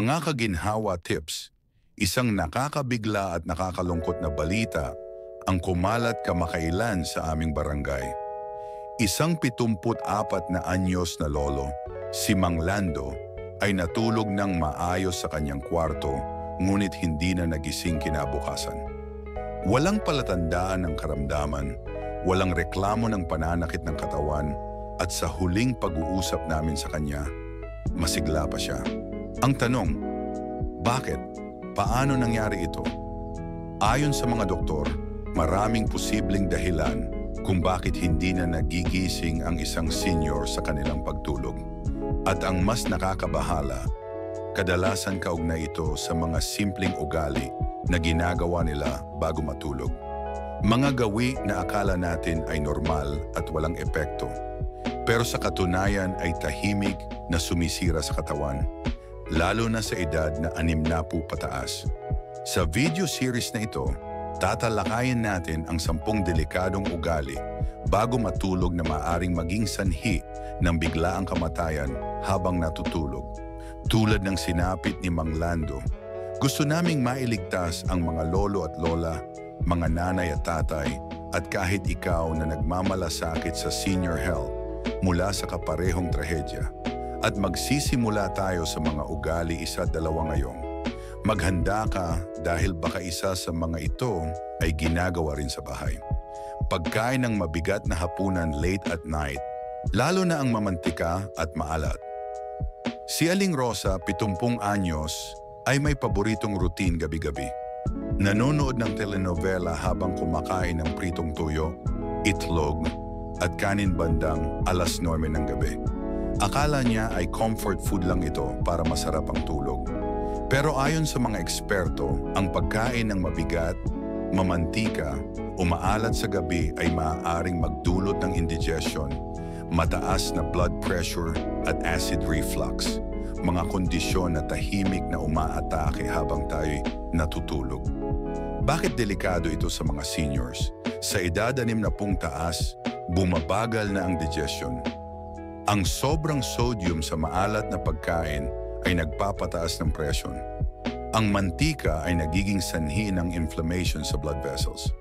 Mga kaginhawa tips, isang nakakabigla at nakakalungkot na balita ang kumalat kamakailan sa aming barangay. Isang 74 na anyos na lolo, si Mang Lando, ay natulog ng maayos sa kanyang kwarto ngunit hindi na nagising kinabukasan. Walang palatandaan ng karamdaman, walang reklamo ng pananakit ng katawan at sa huling pag-uusap namin sa kanya, masigla pa siya. Ang tanong, bakit? Paano nangyari ito? Ayon sa mga doktor, maraming posibleng dahilan kung bakit hindi na nagigising ang isang senior sa kanilang pagtulog. At ang mas nakakabahala, kadalasan kaugnay ito sa mga simpleng ugali na ginagawa nila bago matulog. Mga gawi na akala natin ay normal at walang epekto, pero sa katunayan ay tahimik na sumisira sa katawan, lalo na sa edad na 60 pataas. Sa video series na ito, tatalakayin natin ang 10 delikadong ugali bago matulog na maaring maging sanhi ng biglaang kamatayan habang natutulog. Tulad ng sinapit ni Mang Lando, gusto naming mailigtas ang mga lolo at lola, mga nanay at tatay, at kahit ikaw na nagmamalasakit sa senior health mula sa kaparehong trahedya. At magsisimula tayo sa mga ugali 1-2 ngayong. Maghanda ka dahil baka isa sa mga ito ay ginagawa rin sa bahay. Pagkain ng mabigat na hapunan late at night, lalo na ang mamantika at maalat. Si Aling Rosa, 70 anyos, ay may paboritong routine gabi-gabi. Nanonood ng telenovela habang kumakain ng pritong tuyo, itlog, at kanin bandang 9:00 ng gabi. Akala niya ay comfort food lang ito para masarap ang tulog. Pero ayon sa mga eksperto, ang pagkain ng mabigat, mamantika o maalat sa gabi ay maaaring magdulot ng indigestion, mataas na blood pressure at acid reflux, mga kondisyon na tahimik na umaatake habang tayo'y natutulog. Bakit delikado ito sa mga seniors? Sa edad 60 taas, bumabagal na ang digestion. Ang sobrang sodium sa maalat na pagkain ay nagpapataas ng presyon. Ang mantika ay nagiging sanhi ng inflammation sa blood vessels.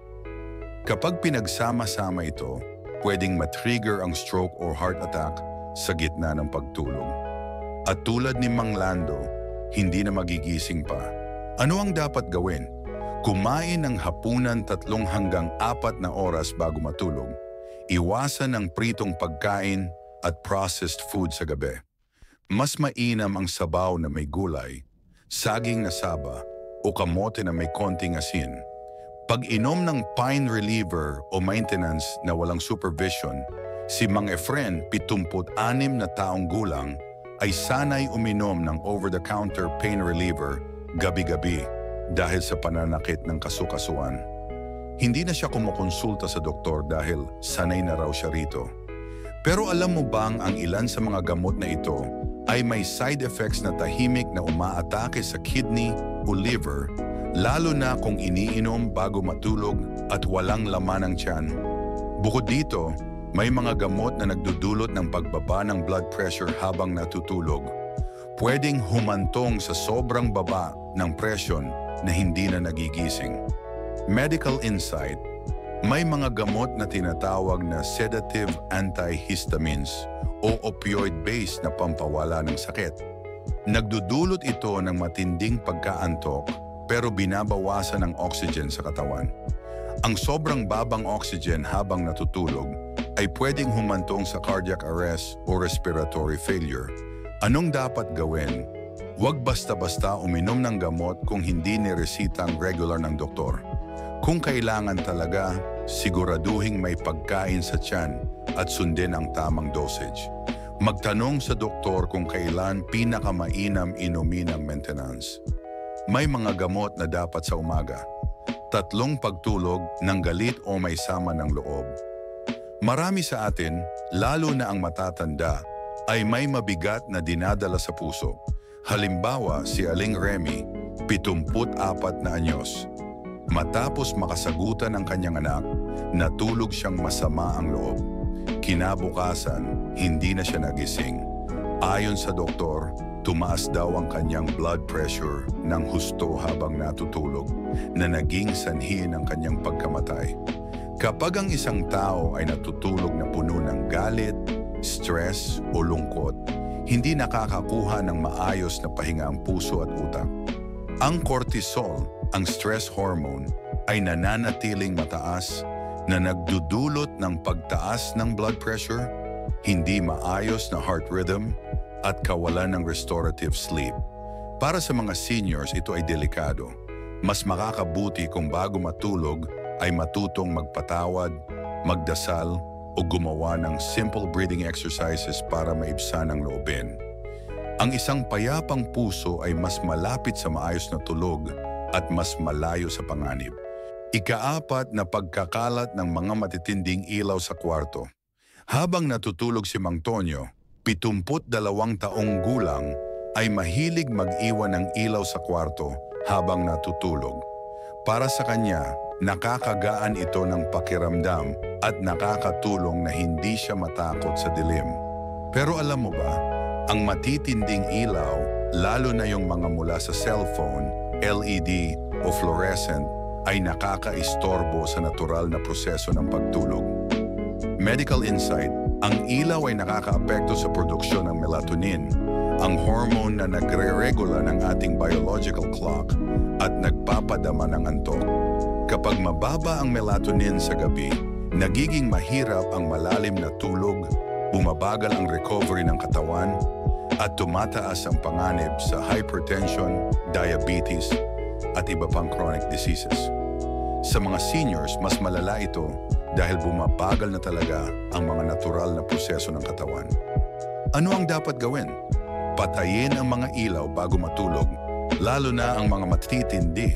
Kapag pinagsama-sama ito, pwedeng matrigger ang stroke or heart attack sa gitna ng pagtulog. At tulad ni Mang Lando, hindi na magigising pa. Ano ang dapat gawin? Kumain ng hapunan 3 hanggang 4 na oras bago matulog. Iwasan ang pritong pagkain at processed food sa gabi. Mas mainam ang sabaw na may gulay, saging na saba, o kamote na may konting asin. Pag-inom ng pain reliever o maintenance na walang supervision, si Mang Efren, 76 na taong gulang, ay sanay uminom ng over-the-counter pain reliever gabi-gabi dahil sa pananakit ng kasukasuan. Hindi na siya kumukonsulta sa doktor dahil sanay na raw siya rito. Pero alam mo bang ang ilan sa mga gamot na ito ay may side effects na tahimik na umaatake sa kidney o liver, lalo na kung iniinom bago matulog at walang laman ng tiyan. Bukod dito, may mga gamot na nagdudulot ng pagbaba ng blood pressure habang natutulog. Pwedeng humantong sa sobrang baba ng presyon na hindi na nagigising. Medical insight, may mga gamot na tinatawag na sedative antihistamines o opioid-based na pampawala ng sakit. Nagdudulot ito ng matinding pagkaantok pero binabawasan ang oxygen sa katawan. Ang sobrang babang oxygen habang natutulog ay pwedeng humantong sa cardiac arrest o respiratory failure. Anong dapat gawin? Huwag basta-basta uminom ng gamot kung hindi niresitang regular ng doktor. Kung kailangan talaga, siguraduhing may pagkain sa tiyan at sundin ang tamang dosage. Magtanong sa doktor kung kailan pinakamainam inumin ang maintenance. May mga gamot na dapat sa umaga. 3 pagtulog ng galit o may sama ng loob. Marami sa atin, lalo na ang matatanda, ay may mabigat na dinadala sa puso. Halimbawa, si Aling Remy, 74 na anyos. Matapos makasagutan ng kanyang anak, natulog siyang masama ang loob. Kinabukasan, hindi na siya nagising. Ayon sa doktor, tumaas daw ang kanyang blood pressure ng husto habang natutulog na naging sanhi ng kanyang pagkamatay. Kapag ang isang tao ay natutulog na puno ng galit, stress o lungkot, hindi nakakakuha ng maayos na pahinga ang puso at utak. Ang cortisol, ang stress hormone, ay nananatiling mataas na nagdudulot ng pagtaas ng blood pressure, hindi maayos na heart rhythm, at kawalan ng restorative sleep. Para sa mga seniors, ito ay delikado. Mas makakabuti kung bago matulog ay matutong magpatawad, magdasal, o gumawa ng simple breathing exercises para maibsan ang loobin. Ang isang payapang puso ay mas malapit sa maayos na tulog at mas malayo sa panganib. Ika-4 na pagkakalat ng mga matitinding ilaw sa kwarto. Habang natutulog si Mang Tonyo, 72 taong gulang, ay mahilig mag-iwan ng ilaw sa kwarto habang natutulog. Para sa kanya, nakakagaan ito ng pakiramdam at nakakatulong na hindi siya matakot sa dilim. Pero alam mo ba, ang matitinding ilaw, lalo na yung mga mula sa cellphone, LED o fluorescent, ay nakakaistorbo sa natural na proseso ng pagtulog. Medical insight, ang ilaw ay nakakaapekto sa produksyon ng melatonin, ang hormone na nagre-regula ng ating biological clock at nagpapadama ng antok. Kapag mababa ang melatonin sa gabi, nagiging mahirap ang malalim na tulog, bumabagal ang recovery ng katawan, at tumataas ang panganib sa hypertension, diabetes, at iba pang chronic diseases. Sa mga seniors, mas malala ito dahil bumabagal na talaga ang mga natural na proseso ng katawan. Ano ang dapat gawin? Patayin ang mga ilaw bago matulog, lalo na ang mga matitindi.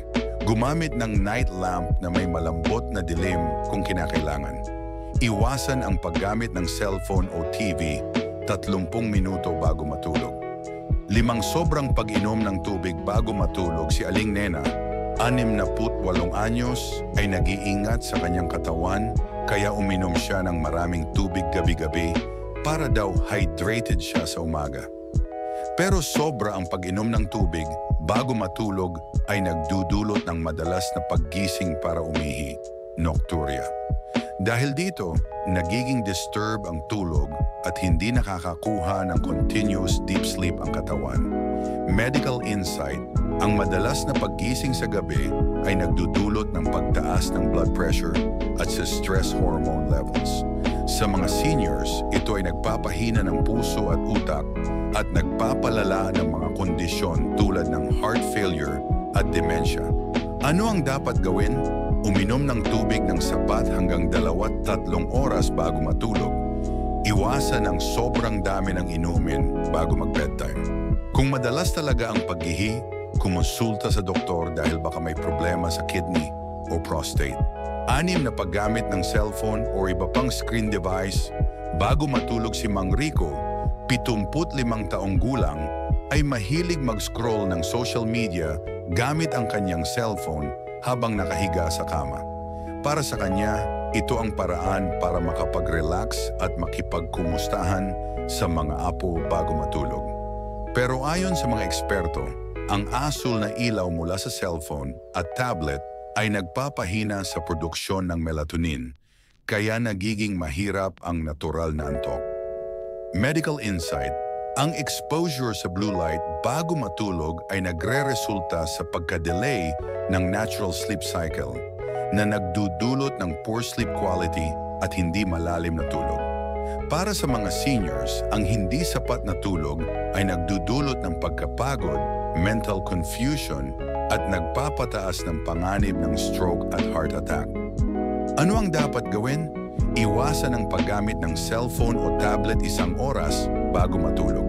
Gumamit ng night lamp na may malambot na dilim kung kinakailangan. Iwasan ang paggamit ng cellphone o TV 30 minuto bago matulog. 5 sobrang pag-inom ng tubig bago matulog. Si Aling Nena, 68 anyos, ay nag-iingat sa kanyang katawan kaya uminom siya ng maraming tubig gabi-gabi para daw hydrated siya sa umaga. Pero sobra ang pag-inom ng tubig bago matulog ay nagdudulot ng madalas na paggising para umihi, nocturia. Dahil dito, nagiging disturb ang tulog at hindi nakakakuha ng continuous deep sleep ang katawan. Medical insight, ang madalas na paggising sa gabi ay nagdudulot ng pagtaas ng blood pressure at sa stress hormone levels. Sa mga seniors, ito ay nagpapahina ng puso at utak at nagpapalala ng mga kondisyon tulad ng heart failure at dementia. Ano ang dapat gawin? Uminom ng tubig ng sapat hanggang 2-3 oras bago matulog. Iwasan ang sobrang dami ng inumin bago mag-bedtime. Kung madalas talaga ang paghihi, kumonsulta sa doktor dahil baka may problema sa kidney o prostate. 6 na paggamit ng cellphone o iba pang screen device bago matulog si Mang Rico, 75 taong gulang, ay mahilig mag-scroll ng social media gamit ang kanyang cellphone habang nakahiga sa kama. Para sa kanya, ito ang paraan para makapag-relax at makipagkumustahan sa mga apo bago matulog. Pero ayon sa mga eksperto, ang asul na ilaw mula sa cellphone at tablet ay nagpapahina sa produksyon ng melatonin, kaya nagiging mahirap ang natural na antok. Medical insight, ang exposure sa blue light bago matulog ay nagre-resulta sa pagka-delay ng natural sleep cycle na nagdudulot ng poor sleep quality at hindi malalim na tulog. Para sa mga seniors, ang hindi sapat na tulog ay nagdudulot ng pagkapagod, mental confusion at nagpapataas ng panganib ng stroke at heart attack. Ano ang dapat gawin? Iwasan ang paggamit ng cellphone o tablet 1 oras bago matulog.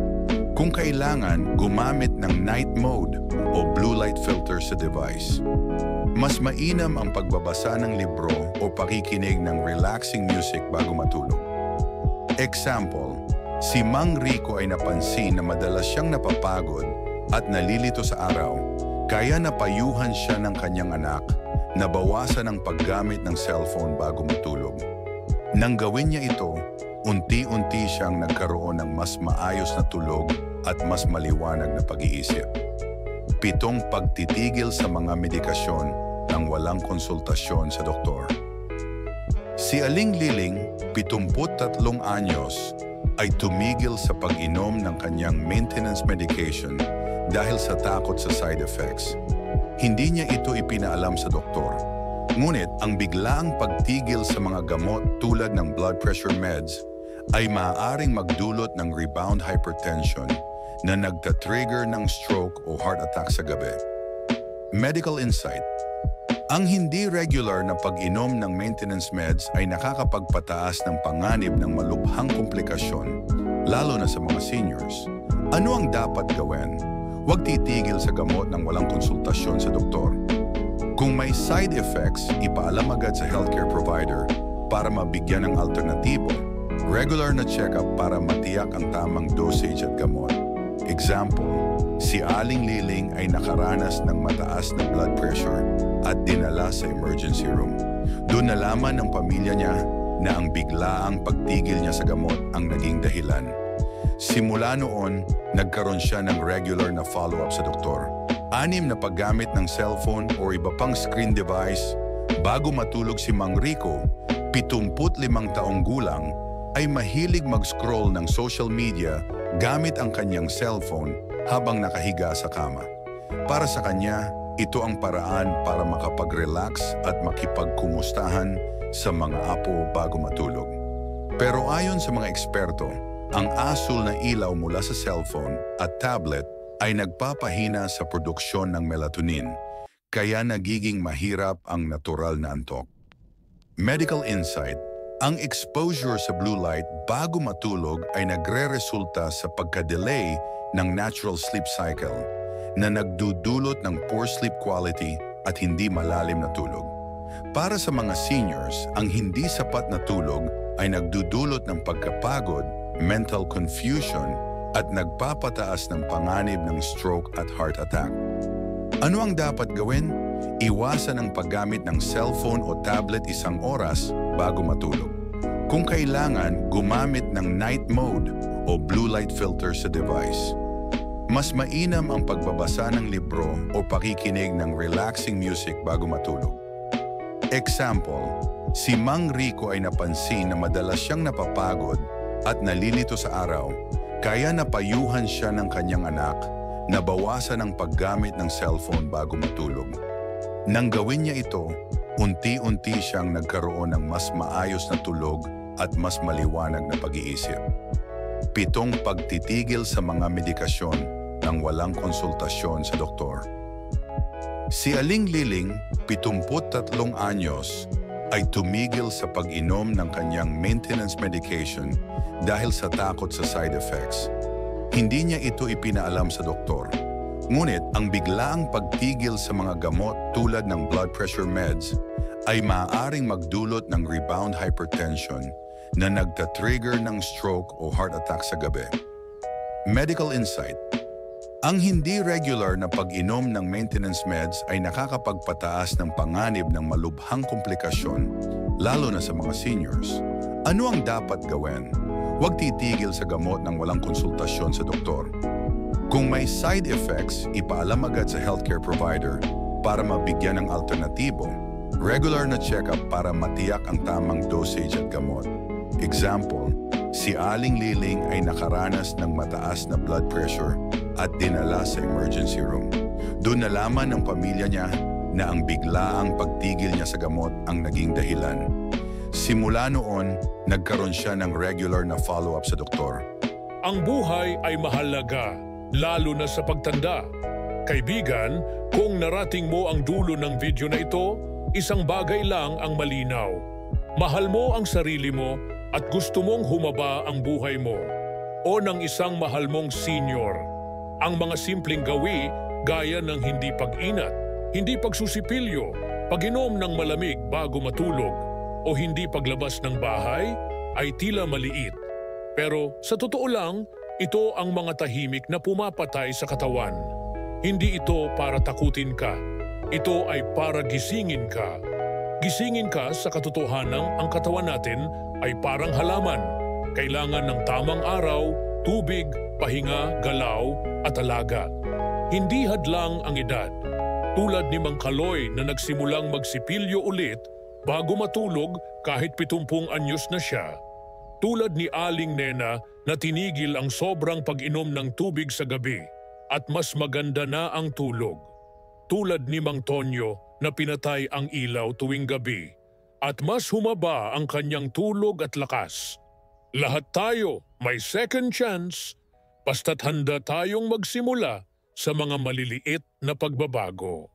Kung kailangan, gumamit ng night mode o blue light filter sa device. Mas mainam ang pagbabasa ng libro o pakikinig ng relaxing music bago matulog. Example, si Mang Rico ay napansin na madalas siyang napapagod at nalilito sa araw, kaya napayuhan siya ng kanyang anak na bawasan ang paggamit ng cellphone bago matulog. Nang gawin niya ito, unti-unti siyang nagkaroon ng mas maayos na tulog at mas maliwanag na pag-iisip. 7 pagtitigil sa mga medikasyon nang walang konsultasyon sa doktor. Si Aling Liling, 73 anyos, ay tumigil sa pag-inom ng kanyang maintenance medication dahil sa takot sa side effects. Hindi niya ito ipinaalam sa doktor. Ngunit ang biglaang pagtigil sa mga gamot tulad ng blood pressure meds ay maaaring magdulot ng rebound hypertension na nagtatrigger ng stroke o heart attack sa gabi. Medical insight. Ang hindi regular na pag-inom ng maintenance meds ay nakakapagpataas ng panganib ng malubhang komplikasyon, lalo na sa mga seniors. Ano ang dapat gawin? Huwag titigil sa gamot nang walang konsultasyon sa doktor. Kung may side effects, ipaalam agad sa healthcare provider para mabigyan ng alternatibo. Regular na check-up para matiyak ang tamang dosage at gamot. Example, si Aling Liling ay nakaranas ng mataas na blood pressure at dinala sa emergency room. Doon nalaman ng pamilya niya na ang biglaang pagtigil niya sa gamot ang naging dahilan. Simula noon, nagkaroon siya ng regular na follow-up sa doktor. 6 na paggamit ng cellphone o iba pang screen device bago matulog si Mang Rico, 75 taong gulang, ay mahilig mag-scroll ng social media gamit ang kanyang cellphone habang nakahiga sa kama. Para sa kanya, ito ang paraan para makapag-relax at makipagkumustahan sa mga apo bago matulog. Pero ayon sa mga eksperto, ang asul na ilaw mula sa cellphone at tablet ay nagpapahina sa produksyon ng melatonin, kaya nagiging mahirap ang natural na antok. Medical insight. Ang exposure sa blue light bago matulog ay nagre-resulta sa pagka-delay ng natural sleep cycle na nagdudulot ng poor sleep quality at hindi malalim na tulog. Para sa mga seniors, ang hindi sapat na tulog ay nagdudulot ng pagkapagod, mental confusion at nagpapataas ng panganib ng stroke at heart attack. Ano ang dapat gawin? Iwasan ang paggamit ng cellphone o tablet 1 oras bago matulog. Kung kailangan, gumamit ng night mode o blue light filter sa device. Mas mainam ang pagbabasa ng libro o pakikinig ng relaxing music bago matulog. Example, si Mang Rico ay napansin na madalas siyang napapagod at nalilito sa araw, kaya napayuhan siya ng kanyang anak na bawasan ang paggamit ng cellphone bago matulog. Nang gawin niya ito, unti-unti siyang nagkaroon ng mas maayos na tulog at mas maliwanag na pag-iisip. 7 pagtitigil sa mga medikasyon nang walang konsultasyon sa doktor. Si Aling Liling, 73 anyos, ay tumigil sa pag-inom ng kanyang maintenance medication dahil sa takot sa side effects. Hindi niya ito ipinaalam sa doktor. Ngunit ang biglaang pagtigil sa mga gamot tulad ng blood pressure meds ay maaaring magdulot ng rebound hypertension na nagtatrigger ng stroke o heart attack sa gabi. Medical insight. Ang hindi regular na pag-inom ng maintenance meds ay nakakapagpataas ng panganib ng malubhang komplikasyon, lalo na sa mga seniors. Ano ang dapat gawin? Huwag titigil sa gamot nang walang konsultasyon sa doktor. Kung may side effects, ipaalam agad sa healthcare provider para mabigyan ng alternatibo. Regular na check-up para matiyak ang tamang dosage at gamot. Example, si Aling Liling ay nakaranas ng mataas na blood pressure at dinala sa emergency room. Doon nalaman ng pamilya niya na ang biglaang pagtigil niya sa gamot ang naging dahilan. Simula noon, nagkaroon siya ng regular na follow-up sa doktor. Ang buhay ay mahalaga, lalo na sa pagtanda. Kaibigan, kung narating mo ang dulo ng video na ito, isang bagay lang ang malinaw. Mahal mo ang sarili mo at gusto mong humaba ang buhay mo o ng isang mahal mong senior. Ang mga simpleng gawi gaya ng hindi pag-inat, hindi pagsusipilyo, pag-inom ng malamig bago matulog o hindi paglabas ng bahay ay tila maliit. Pero sa totoo lang, ito ang mga tahimik na pumapatay sa katawan. Hindi ito para takutin ka. Ito ay para gisingin ka. Gisingin ka sa katotohanang ang katawan natin ay parang halaman. Kailangan ng tamang araw, tubig, pahinga, galaw at alaga. Hindi hadlang ang edad. Tulad ni Mang Kaloy na nagsimulang magsipilyo ulit bago matulog kahit 70 anyos na siya. Tulad ni Aling Nena na tinigil ang sobrang pag-inom ng tubig sa gabi at mas maganda na ang tulog. Tulad ni Mang Tonyo na pinatay ang ilaw tuwing gabi at mas humaba ang kanyang tulog at lakas. Lahat tayo may second chance basta't handa tayong magsimula sa mga maliliit na pagbabago.